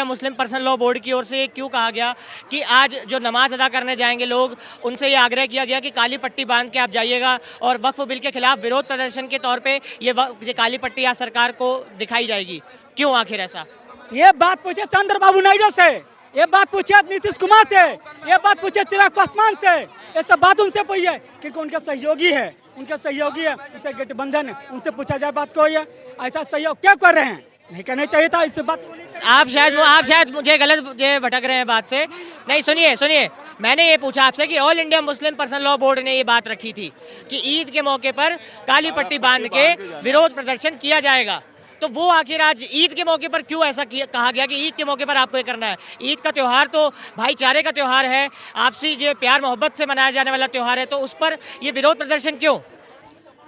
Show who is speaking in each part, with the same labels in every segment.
Speaker 1: मुस्लिम personal law board की ओर से क्यों कहा गया कि आज जो नमाज अदा करने जाएंगे लोग, उनसे ये आग्रह किया गया कि काली पट्टी बांध के आप जाइएगा और वक्फ बिल के खिलाफ विरोध प्रदर्शन के तौर पे ये काली पट्टी आज सरकार को दिखाई जाएगी? क्यों आखिर ऐसा?
Speaker 2: ये बात पूछे चंद्रबाबू नायडू से, ये बात पूछे नीतीश कुमार से, ये बात पूछे चिराग पासवान से, ये सब बात उनसे पूछिए क्योंकि उनके सहयोगी है, उनसे गठबंधन, उनसे पूछा जाए बात को। ये ऐसा सहयोग क्या कर रहे हैं? नहीं करना चाहिए था इस बात।
Speaker 1: आप शायद मुझे गलत भटक रहे हैं बात से। नहीं, सुनिए, मैंने ये पूछा आपसे कि all India Muslim personal law board ने ये बात रखी थी कि ईद के मौके पर काली पट्टी बांध के विरोध प्रदर्शन किया जाएगा, तो वो आखिर आज ईद के मौके पर क्यों ऐसा कहा गया कि ईद के मौके पर आपको ये करना है? ईद का त्यौहार तो भाईचारे का त्यौहार है, आपसी जो प्यार मोहब्बत से मनाया जाने वाला त्यौहार है, तो उस पर ये विरोध प्रदर्शन क्यों?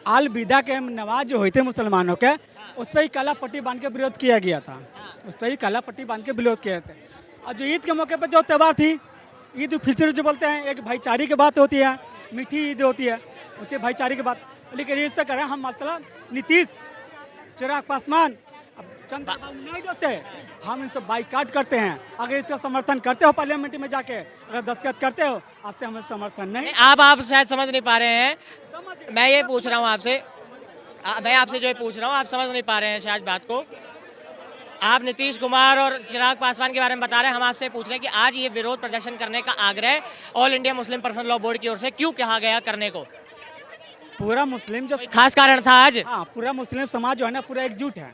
Speaker 2: आल विदा के नमाज जो हुई थे मुसलमानों के, उस पर ही काला पट्टी बांध के विरोध किया गया था, उस पर ही काला पट्टी बांध के विरोध किए थे। और जो ईद के मौके पर जो त्यौहार थी, ईद उल फितर जो बोलते हैं, एक भाईचारे की बात होती है, मीठी ईद होती है, उससे भाईचारे की बात। लेकिन इससे करें हम मसला नीतीश, चिराग पासवान, चंद्रबाबू नायडू से हम इनसे बाइकाट करते हैं। अगर इसका समर्थन करते हो पार्लियामेंट में जाके, अगर दस्तखत करते हो, आपसे हमें समर्थन नहीं।
Speaker 1: आप शायद समझ नहीं पा रहे हैं। मैं ये पूछ रहा हूँ आपसे, मैं आपसे जो पूछ रहा हूँ, आप समझ नहीं पा रहे हैं शायद बात को। आप नीतीश कुमार और चिराग पासवान के बारे में बता रहे हैं, हम आपसे पूछ रहे हैं कि आज ये विरोध प्रदर्शन करने का आग्रह all India Muslim personal law board की ओर से क्यों कहा गया करने को?
Speaker 2: पूरा मुस्लिम जो
Speaker 1: खास कारण था आज?
Speaker 2: हाँ, पूरा मुस्लिम समाज जो है ना, पूरा एकजुट है,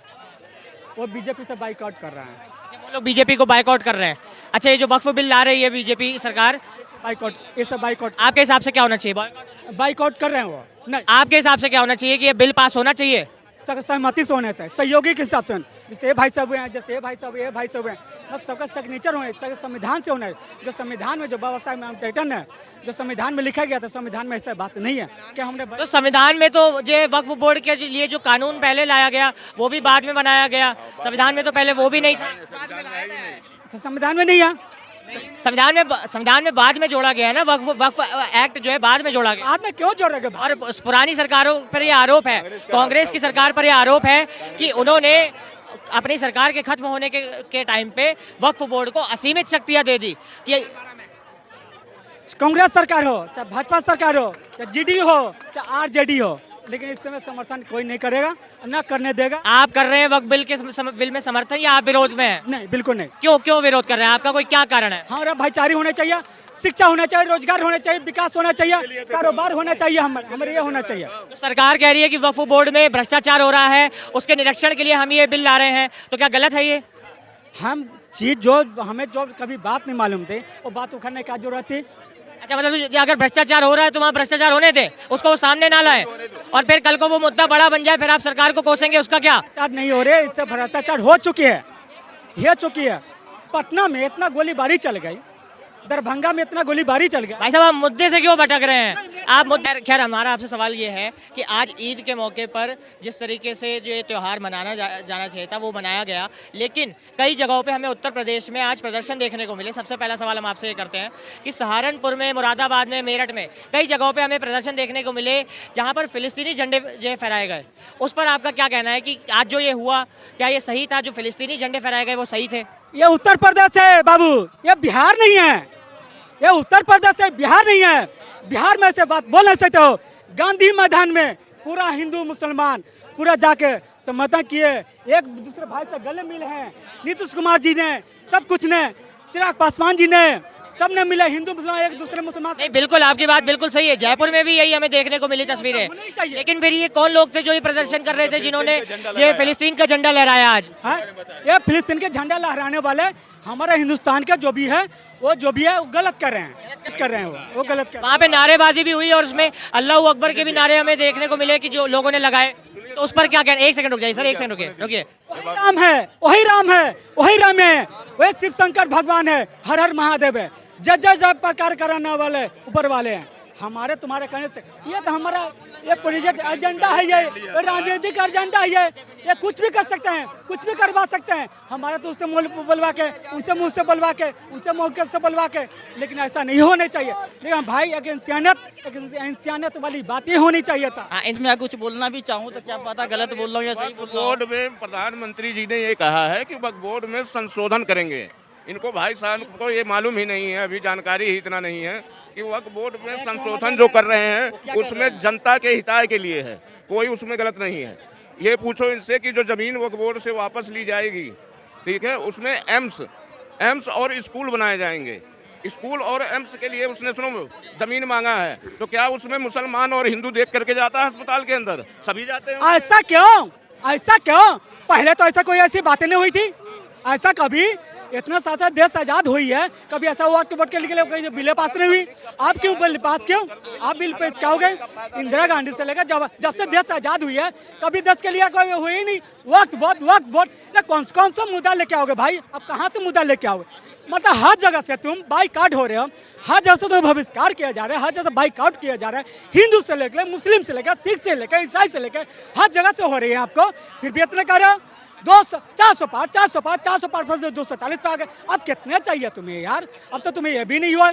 Speaker 2: वो बीजेपी से बाइकआउट कर रहा है।
Speaker 1: अच्छा, वो लोग बीजेपी को बाइकआउट कर रहे हैं। अच्छा, ये जो वक्फ बिल ला रही है बीजेपी सरकार,
Speaker 2: बाइकआउट, ये सब बाइकआउट,
Speaker 1: आपके हिसाब से क्या होना चाहिए?
Speaker 2: बाइकआउट कर रहे हैं वो। नहीं,
Speaker 1: आपके हिसाब से क्या होना चाहिए कि ये बिल पास होना चाहिए?
Speaker 2: सहमति से होने से, सहयोगी के हिसाब से, जैसे ये भाई साहब हुए हैं, जैसे ये भाई साहब, ये भाई साहब हैं, बस सबका सिग्नेचर होना है, संविधान से होना है। जो संविधान में जो बाबा साहब आम्बेडकर है, जो संविधान में लिखा गया था, संविधान में ऐसा बात नहीं है कि हमने।
Speaker 1: तो संविधान में तो ये वक्फ बोर्ड के लिए जो कानून पहले लाया गया वो भी बाद में बनाया गया, संविधान में तो पहले वो भी नहीं था।
Speaker 2: तो संविधान में नहीं है,
Speaker 1: संविधान में बाद में जोड़ा गया है ना, वक्फ एक्ट जो है बाद में जोड़ा गया।
Speaker 2: बाद में क्यों जोड़ेगा?
Speaker 1: और पुरानी सरकारों पर ये आरोप है, कांग्रेस की सरकार पर ये आरोप है कि उन्होंने अपनी सरकार के खत्म होने के टाइम पे वक्फ बोर्ड को असीमित शक्तियां दे दी कि
Speaker 2: कांग्रेस सरकार हो, चाहे भाजपा सरकार हो, चाहे जीडी हो, चाहे आरजेडी हो, लेकिन इस समय समर्थन कोई नहीं करेगा, न करने देगा।
Speaker 1: आप कर रहे हैं वक्फ बिल में समर्थन या आप विरोध में हैं?
Speaker 2: नहीं, बिल्कुल नहीं।
Speaker 1: क्यों विरोध कर रहे हैं? आपका कोई क्या कारण है?
Speaker 2: हमारा भाईचारे होना चाहिए, शिक्षा होना चाहिए, रोजगार होना चाहिए, विकास होना चाहिए, कारोबार होना चाहिए, हमारे ये होना चाहिए।
Speaker 1: तो सरकार कह रही है कि वक्फ बोर्ड में भ्रष्टाचार हो रहा है, उसके निरीक्षण के लिए हम ये बिल ला रहे हैं, तो क्या गलत है ये?
Speaker 2: हम चीज जो हमें जो कभी बात नहीं मालूम थी, वो बात उखाड़ने का जरूरत थी।
Speaker 1: अच्छा, मतलब अगर भ्रष्टाचार हो रहा है तो वहाँ भ्रष्टाचार होने दे, उसको वो सामने ना लाए और फिर कल को वो मुद्दा बड़ा बन जाए, फिर आप सरकार को कोसेंगे, उसका क्या?
Speaker 2: भ्रष्टाचार नहीं हो रहे, इससे भ्रष्टाचार हो चुकी है। पटना में इतना गोलीबारी चल गई, दरभंगा में इतना गोलीबारी चल गया।
Speaker 1: भाई साहब, आप मुद्दे से क्यों भटक रहे हैं? आप मुद्दे, खैर हमारा आपसे सवाल ये है कि आज ईद के मौके पर जिस तरीके से जो ये त्यौहार मनाना जाना चाहिए था वो मनाया गया, लेकिन कई जगहों पे हमें उत्तर प्रदेश में आज प्रदर्शन देखने को मिले। सबसे पहला सवाल हम आपसे ये करते हैं कि सहारनपुर में, मुरादाबाद में, मेरठ में कई जगहों पर हमें प्रदर्शन देखने को मिले जहाँ पर फिलिस्तीनी झंडे जो फहराए गए। उस पर आपका क्या कहना है कि आज जो ये हुआ, क्या ये सही था? जो फिलिस्तीनी झंडे फहराए गए वो सही थे?
Speaker 2: ये उत्तर प्रदेश है बाबू, ये बिहार नहीं है। ये उत्तर प्रदेश है, बिहार नहीं है। बिहार में से बात बोल नहीं सकते हो। गांधी मैदान में पूरा हिंदू मुसलमान पूरा जाके समर्थन किए, एक दूसरे भाई से गले मिले हैं। नीतीश कुमार जी ने, सब कुछ ने, चिराग पासवान जी ने, सब ने मिले, हिंदू मुसलमान एक दूसरे मुसलमान।
Speaker 1: नहीं, बिल्कुल आपकी बात बिल्कुल सही है। जयपुर में भी यही हमें देखने को मिली तस्वीरें। लेकिन फिर ये कौन लोग थे जो ये प्रदर्शन कर रहे थे, जिन्होंने ये फिलिस्तीन का झंडा लहराया आज?
Speaker 2: ये फिलिस्तीन के झंडा लहराने वाले हमारे हिंदुस्तान के जो भी है वो गलत कर रहे हैं, वो गलत कर।
Speaker 1: वहाँ पे नारेबाजी भी हुई और उसमें अल्लाह अकबर के भी नारे हमें देखने को मिले कि जो लोगों ने लगाए, तो उस पर क्या कहना? एक सेकंड रुक जाइए सर, एक सेकंड रुकिए।
Speaker 2: वही राम है, वही राम है, वही शिव शंकर भगवान है, हर हर महादेव है, जय जय जय प्रकार कराने वाले ऊपर वाले हैं। हमारे तुम्हारे कहने से ये तो हमारा ये प्रोजेक्ट एजेंडा है, ये राजनीतिक एजेंडा है, ये कुछ भी कर सकते हैं, कुछ भी करवा सकते हैं। हमारे तो उससे मुँह बुलवा के, उनसे मुँह से बुलवा के, उनसे मौके से बुलवा के, लेकिन ऐसा नहीं होना चाहिए। लेकिन भाई एक इंसानियत वाली बातें होनी चाहिए था।
Speaker 1: हाँ, इनमें कुछ बोलना भी चाहूँ तो क्या पता गलत बोल रहा हूँ या सही बोल रहा हूँ।
Speaker 3: बोर्ड में प्रधानमंत्री जी ने ये कहा है कि वक्फ बोर्ड में संशोधन करेंगे। इनको भाई साहब को ये मालूम ही नहीं है, अभी जानकारी ही इतना नहीं है कि वक्फ बोर्ड में संशोधन जो कर रहे हैं उसमें जनता के हिताय के लिए है, कोई उसमें गलत नहीं है। ये पूछो इनसे कि जो जमीन वक्फ बोर्ड से वापस ली जाएगी, ठीक है, उसमें एम्स और स्कूल बनाए जाएंगे। स्कूल और एम्स के लिए उसने सुनो जमीन मांगा है, तो क्या उसमें मुसलमान और हिंदू देख करके जाता है अस्पताल के अंदर? सभी जाते हैं।
Speaker 2: ऐसा क्यों? ऐसा क्यों? पहले तो ऐसा कोई ऐसी बातें नहीं हुई थी। ऐसा कभी इतना सारा देश आजाद हुई है, कभी ऐसा हुआ कि वोट के लिए कोई बिल पास नहीं हुई? आप क्यों बिल पास क्यों? आप बिल पेश क्या हो गए? इंदिरा गांधी से लेकर जब से देश आजाद हुई है कभी देश के लिए कोई हुई ही नहीं। वक्त बहुत कौन सा मुद्दा लेके आओगे भाई? अब कहाँ से मुद्दा लेके आओगे? मतलब हर जगह से तुम बाइकआउट हो रहे हो, हर जगह से तो बहिष्कार किया जा रहा है, हर जगह से बाइकआउट किया जा रहा है। हिंदू से लेकर मुस्लिम से लेकर सिख से लेकर ईसाई से लेकर हर जगह से हो रही है आपको, फिर भी इतना कर रहे हो। 405 440 पे आ गए। अब कितने चाहिए तुम्हें यार? अब तो तुम्हें ये भी नहीं हुआ।